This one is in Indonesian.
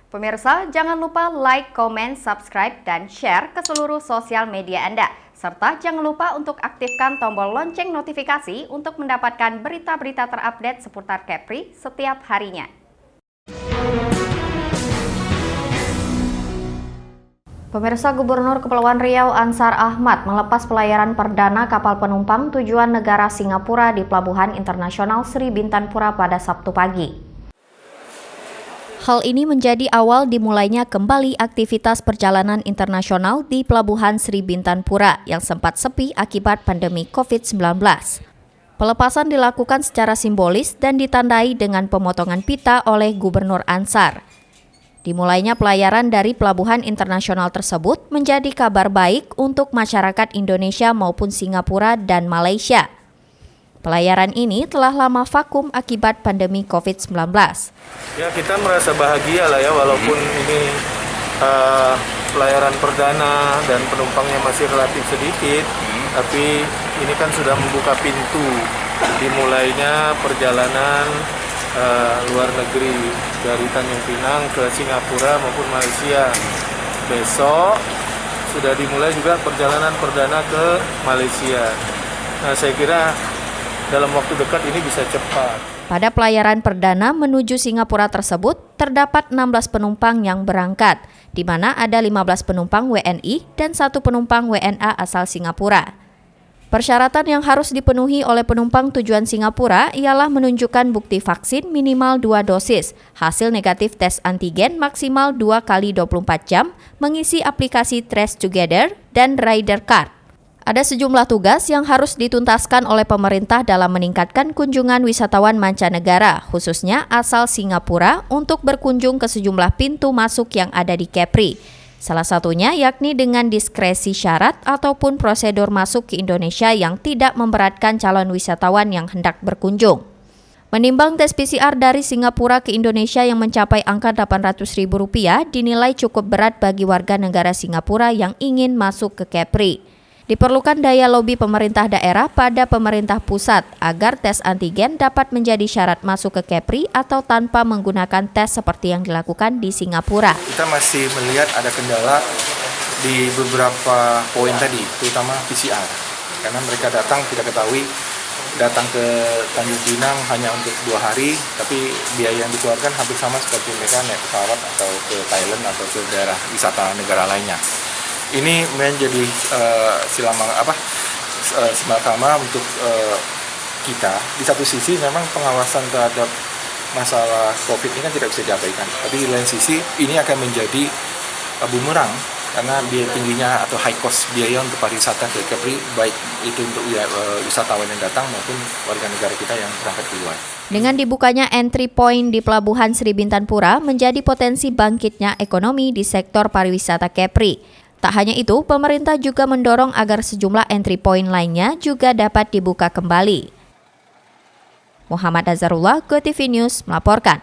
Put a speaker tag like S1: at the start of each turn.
S1: Pemirsa, jangan lupa like, comment, subscribe, dan share ke seluruh sosial media Anda. Serta jangan lupa untuk aktifkan tombol lonceng notifikasi untuk mendapatkan berita-berita terupdate seputar Kepri setiap harinya. Pemirsa, Gubernur Kepulauan Riau Ansar Ahmad melepas pelayaran perdana kapal penumpang tujuan negara Singapura di Pelabuhan Internasional Sri Bintanpura pada Sabtu pagi. Hal ini menjadi awal dimulainya kembali aktivitas perjalanan internasional di Pelabuhan Sri Bintanpura yang sempat sepi akibat pandemi COVID-19. Pelepasan dilakukan secara simbolis dan ditandai dengan pemotongan pita oleh Gubernur Ansar. Dimulainya pelayaran dari pelabuhan internasional tersebut menjadi kabar baik untuk masyarakat Indonesia maupun Singapura dan Malaysia. Pelayaran ini telah lama vakum akibat pandemi COVID-19.
S2: Ya, kita merasa bahagia lah ya, walaupun ini pelayaran perdana dan penumpangnya masih relatif sedikit, tapi ini kan sudah membuka pintu dimulainya perjalanan luar negeri dari Tanjung Pinang ke Singapura maupun Malaysia. Besok sudah dimulai juga perjalanan perdana ke Malaysia. Nah, saya kira dalam waktu dekat ini bisa cepat.
S1: Pada pelayaran perdana menuju Singapura tersebut, terdapat 16 penumpang yang berangkat, di mana ada 15 penumpang WNI dan 1 penumpang WNA asal Singapura. Persyaratan yang harus dipenuhi oleh penumpang tujuan Singapura ialah menunjukkan bukti vaksin minimal 2 dosis, hasil negatif tes antigen maksimal 2 kali 24 jam, mengisi aplikasi Trace Together, dan Rider Card. Ada sejumlah tugas yang harus dituntaskan oleh pemerintah dalam meningkatkan kunjungan wisatawan mancanegara, khususnya asal Singapura, untuk berkunjung ke sejumlah pintu masuk yang ada di Kepri. Salah satunya yakni dengan diskresi syarat ataupun prosedur masuk ke Indonesia yang tidak memberatkan calon wisatawan yang hendak berkunjung. Menimbang tes PCR dari Singapura ke Indonesia yang mencapai angka Rp800.000 dinilai cukup berat bagi warga negara Singapura yang ingin masuk ke Kepri. Diperlukan daya lobi pemerintah daerah pada pemerintah pusat agar tes antigen dapat menjadi syarat masuk ke Kepri atau tanpa menggunakan tes seperti yang dilakukan di Singapura.
S2: Kita masih melihat ada kendala di beberapa poin tadi, terutama PCR. Karena mereka datang, kita ketahui, datang ke Tanjung Pinang hanya untuk 2 hari, tapi biaya yang dikeluarkan hampir sama seperti mereka naik pesawat atau ke Thailand atau ke daerah wisata negara lainnya. Ini menjadi simalakama untuk kita. Di satu sisi memang pengawasan terhadap masalah COVID ini kan tidak bisa diabaikan. Tapi di lain sisi ini akan menjadi bumerang karena biaya tingginya atau high cost biaya untuk pariwisata ke Kepri, baik itu untuk wisatawan yang datang maupun warga negara kita yang berangkat keluar.
S1: Dengan dibukanya entry point di Pelabuhan Sri Bintanpura menjadi potensi bangkitnya ekonomi di sektor pariwisata Kepri. Tak hanya itu, pemerintah juga mendorong agar sejumlah entry point lainnya juga dapat dibuka kembali. Muhammad Azharullah, GoTV News melaporkan.